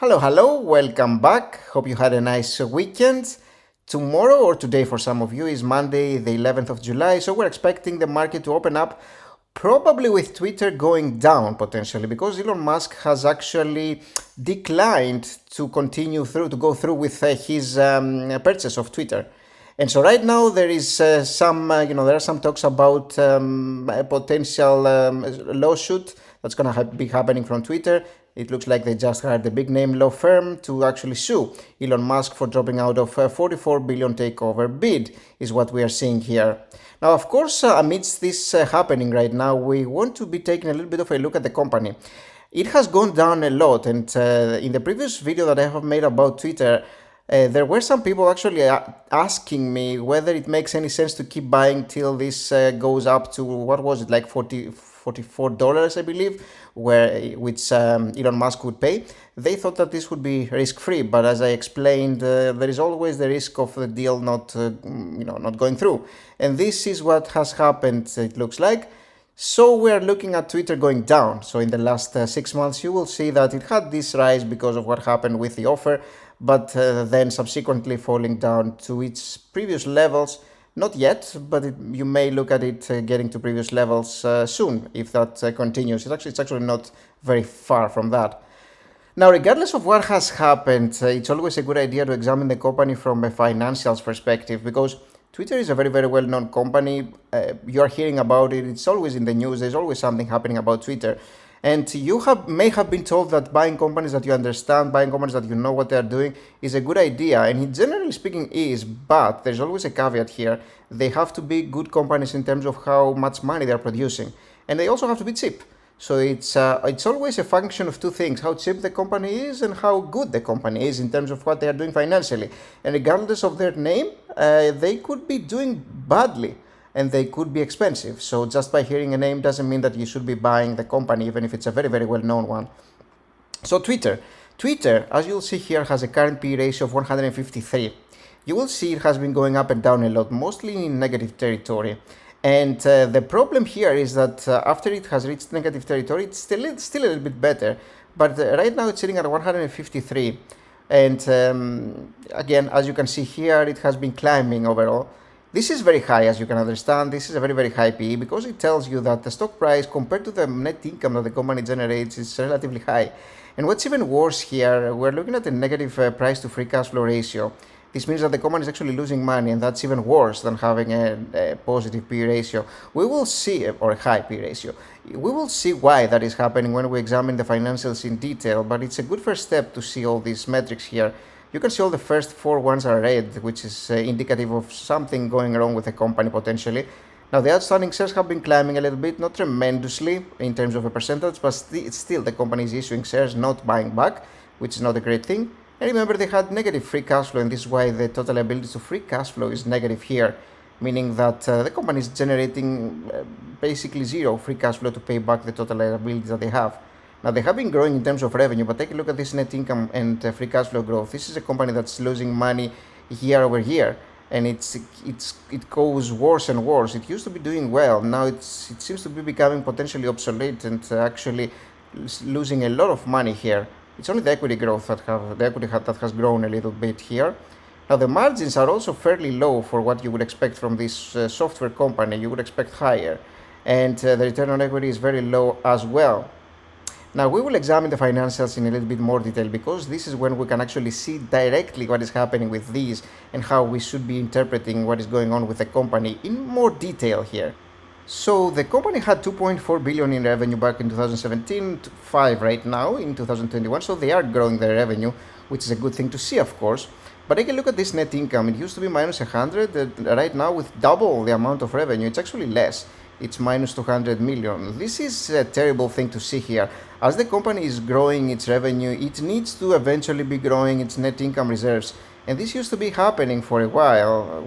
Hello, welcome back. Hope you had a nice weekend. Tomorrow, or today for some of you, is Monday, the 11th of July, so we're expecting the market to open up, probably with Twitter going down potentially, because Elon Musk has actually declined to to go through with his purchase of Twitter. And so right now there is there are some talks about a potential lawsuit that's going to be happening from Twitter. It looks like they just hired a big name law firm to actually sue Elon Musk for dropping out of a 44 billion takeover bid, is what we are seeing here. Now, of course, amidst this happening right now, we want to be taking a little bit of a look at the company. It has gone down a lot, and in the previous video that I have made about Twitter, there were some people actually asking me whether it makes any sense to keep buying till this goes up to, what was it, like $44, I believe, which Elon Musk would pay. They thought that this would be risk-free, but as I explained, there is always the risk of the deal not going through. And this is what has happened, it looks like. So we're looking at Twitter going down. So in the last 6 months, you will see that it had this rise because of what happened with the offer, but then subsequently falling down to its previous levels. Not yet, but you may look at it getting to previous levels soon if that continues. It's actually not very far from that. Now, regardless of what has happened, it's always a good idea to examine the company from a financials perspective, because Twitter is a very, very well-known company. You're hearing about it. It's always in the news. There's always something happening about Twitter. And you may have been told that buying companies that you understand, buying companies that you know what they're doing, is a good idea. And it generally speaking is, but there's always a caveat here. They have to be good companies in terms of how much money they're producing. And they also have to be cheap. So it's always a function of two things: how cheap the company is and how good the company is in terms of what they are doing financially. And regardless of their name, they could be doing badly and they could be expensive. So just by hearing a name doesn't mean that you should be buying the company, even if it's a very, very well-known one. So Twitter, as you'll see here, has a current P/E ratio of 153. You will see it has been going up and down a lot, mostly in negative territory. And the problem here is that after it has reached negative territory, it's still a little bit better. But right now it's sitting at 153. And again, as you can see here, it has been climbing overall. This is very high, as you can understand. This is a very, very high PE, because it tells you that the stock price compared to the net income that the company generates is relatively high. And what's even worse here, we're looking at a negative price to free cash flow ratio. This means that the company is actually losing money, and that's even worse than having a positive P ratio. We will see, or a high P ratio. We will see why that is happening when we examine the financials in detail, but it's a good first step to see all these metrics here. You can see all the first 4 ones are red, which is indicative of something going wrong with the company potentially. Now, the outstanding shares have been climbing a little bit, not tremendously in terms of a percentage, but still the company is issuing shares, not buying back, which is not a great thing. And remember, they had negative free cash flow, and this is why the total liability to free cash flow is negative here, meaning that the company is generating basically zero free cash flow to pay back the total liabilities that they have. Now, they have been growing in terms of revenue, but take a look at this net income and free cash flow growth. This is a company that's losing money year over year, and it goes worse and worse. It used to be doing well. Now it seems to be becoming potentially obsolete and actually losing a lot of money here. It's only the equity growth that has grown a little bit here. Now, the margins are also fairly low for what you would expect from this software company. You would expect higher, and the return on equity is very low as well. Now, we will examine the financials in a little bit more detail, because this is when we can actually see directly what is happening with these and how we should be interpreting what is going on with the company in more detail here. So the company had 2.4 billion in revenue back in 2017, to 5 right now in 2021. So they are growing their revenue, which is a good thing to see, of course. But take a look at this net income. It used to be minus 100. Right now, with double the amount of revenue, it's actually less. It's minus 200 million. This is a terrible thing to see here. As the company is growing its revenue, it needs to eventually be growing its net income reserves. And this used to be happening for a while.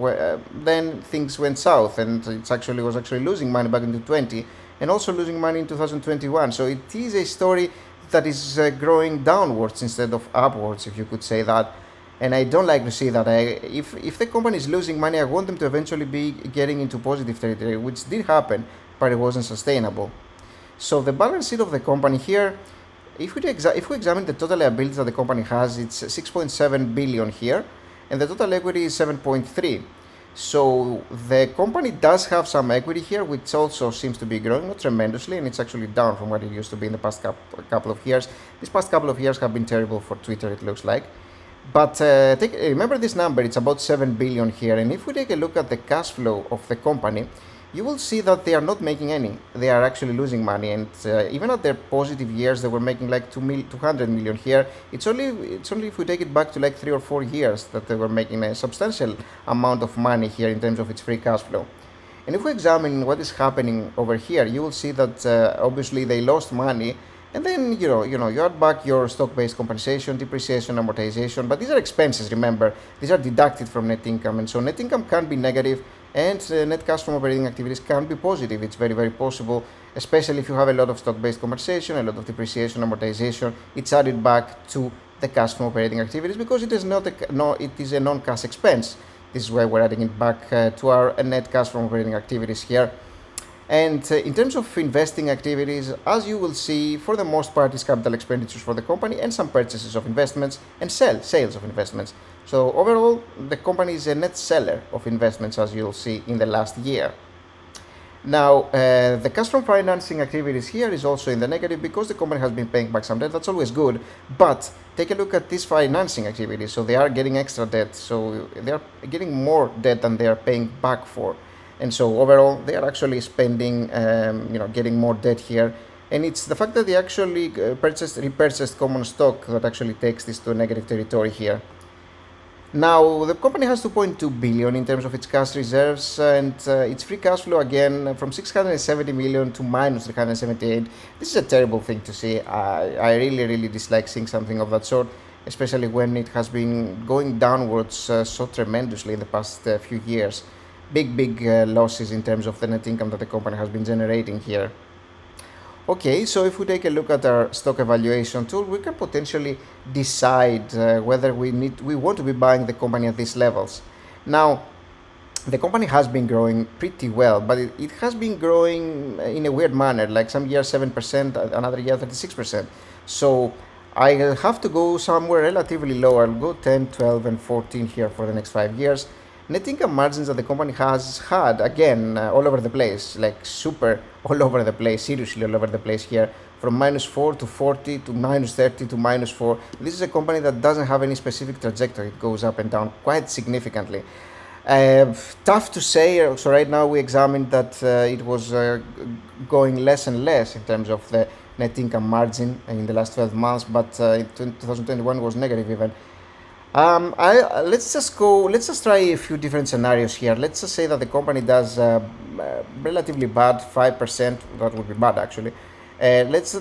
Then things went south, and it was actually losing money back in 2020, and also losing money in 2021. So it is a story that is growing downwards instead of upwards, if you could say that. And I don't like to see that. If the company is losing money, I want them to eventually be getting into positive territory, which did happen, but it wasn't sustainable. So the balance sheet of the company here, if we examine the total liabilities that the company has, it's 6.7 billion here, and the total equity is 7.3. So the company does have some equity here, which also seems to be growing, not tremendously, and it's actually down from what it used to be in the past couple of years. These past couple of years have been terrible for Twitter, it looks like. But remember this number, it's about 7 billion here, and if we take a look at the cash flow of the company, you will see that they are not making any. They are actually losing money, and even at their positive years, they were making like 200 million here. It's only if we take it back to like 3 or 4 years that they were making a substantial amount of money here in terms of its free cash flow. And if we examine what is happening over here, you will see that obviously they lost money. And then you add back your stock-based compensation, depreciation, amortization, but these are expenses. Remember, these are deducted from net income, and so net income can be negative, and net cash from operating activities can be positive. It's very, very possible, especially if you have a lot of stock-based compensation, a lot of depreciation, amortization. It's added back to the cash from operating activities because it is it is a non-cash expense. This is why we're adding it back to our net cash from operating activities here. And in terms of investing activities, as you will see, for the most part, is capital expenditures for the company and some purchases of investments and sales of investments. So overall, the company is a net seller of investments, as you'll see in the last year. Now, the cash from financing activities here is also in the negative because the company has been paying back some debt. That's always good. But take a look at these financing activities. So they are getting extra debt. So they are getting more debt than they are paying back for. And so overall, they are actually spending, getting more debt here. And it's the fact that they actually repurchased common stock that actually takes this to a negative territory here. Now, the company has 2.2 billion in terms of its cash reserves, and its free cash flow again from 670 million to minus 378. This is a terrible thing to see. I really, really dislike seeing something of that sort, especially when it has been going downwards so tremendously in the past few years. Big losses in terms of the net income that the company has been generating here. Okay, so if we take a look at our stock evaluation tool, we can potentially decide whether we want to be buying the company at these levels. Now, the company has been growing pretty well, but it has been growing in a weird manner, like some years 7%, another year 36%. So I'll have to go somewhere relatively low. I'll go 10, 12, and 14 here for the next 5 years. Net income margins that the company has had, again, all over the place, like super all over the place, seriously all over the place here, from -4 to 40 to -30 to -4. This is a company that doesn't have any specific trajectory. It goes up and down quite significantly. Tough to say. So right now we examined that it was going less and less in terms of the net income margin in the last 12 months, but in 2021 was negative even. Let's just try a few different scenarios here. Let's just say that the company does relatively bad, 5%, that would be bad actually. Let's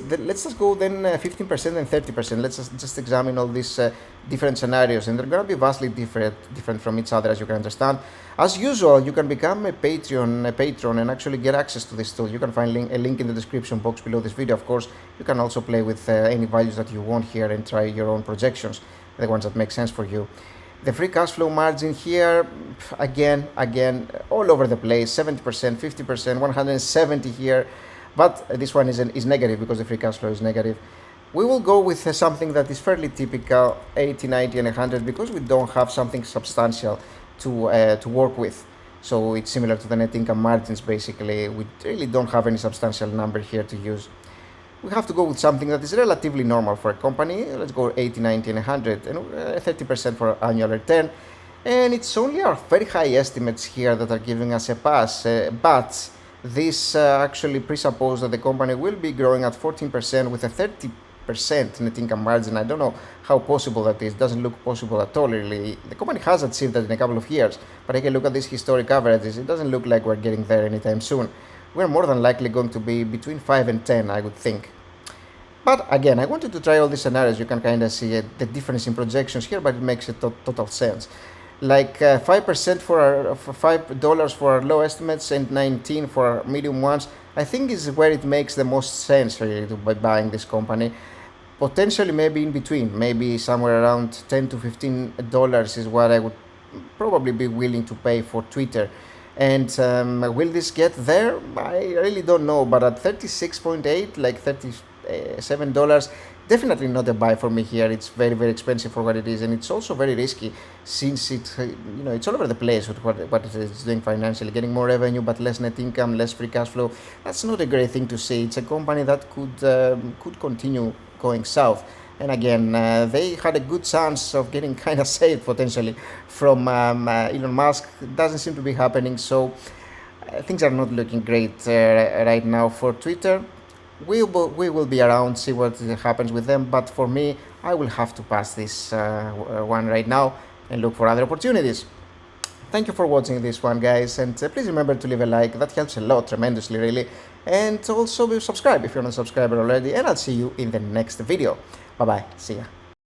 just go then 15% and 30%. Let's just examine all these different scenarios, and they're going to be vastly different from each other, as you can understand. As usual, you can become a patron, and actually get access to this tool. You can find a link in the description box below this video. Of course, you can also play with any values that you want here and try your own projections, the ones that make sense for you. The free cash flow margin here, again, all over the place, 70%, 50%, 170 here. But this one is negative because the free cash flow is negative. We will go with something that is fairly typical, 80, 90, and 100, because we don't have something substantial to work with. So it's similar to the net income margins, basically. We really don't have any substantial number here to use. We have to go with something that is relatively normal for a company. Let's go 80, 90, and 100, and 30% for annual return. And it's only our very high estimates here that are giving us a pass, but this actually presupposes that the company will be growing at 14% with a 30% net income margin. I don't know how possible that is. It doesn't look possible at all, really. The company has achieved that in a couple of years, but take a look at these historic averages. It doesn't look like we're getting there anytime soon. We're more than likely going to be between 5 and 10, I would think. But again, I wanted to try all these scenarios. You can kind of see the difference in projections here, but it makes total sense. Like 5% for $5 for our low estimates and 19 for our medium ones, I think is where it makes the most sense really by buying this company. Potentially maybe in between, maybe somewhere around $10 to $15 is what I would probably be willing to pay for Twitter. And will this get there? I really don't know, but at 36.8, like $37, definitely not a buy for me here. It's very, very expensive for what it is, and it's also very risky since it's all over the place with what it is doing financially, getting more revenue but less net income, less free cash flow. That's not a great thing to see. It's a company that could continue going south. And again, they had a good chance of getting kind of saved potentially from Elon Musk. It doesn't seem to be happening, so things are not looking great right now for Twitter. We will be around, see what happens with them, but for me, I will have to pass this one right now and look for other opportunities. Thank you for watching this one, guys, and please remember to leave a like. That helps a lot, tremendously, really. And also subscribe if you're not a subscriber already, and I'll see you in the next video. Bye bye, see ya.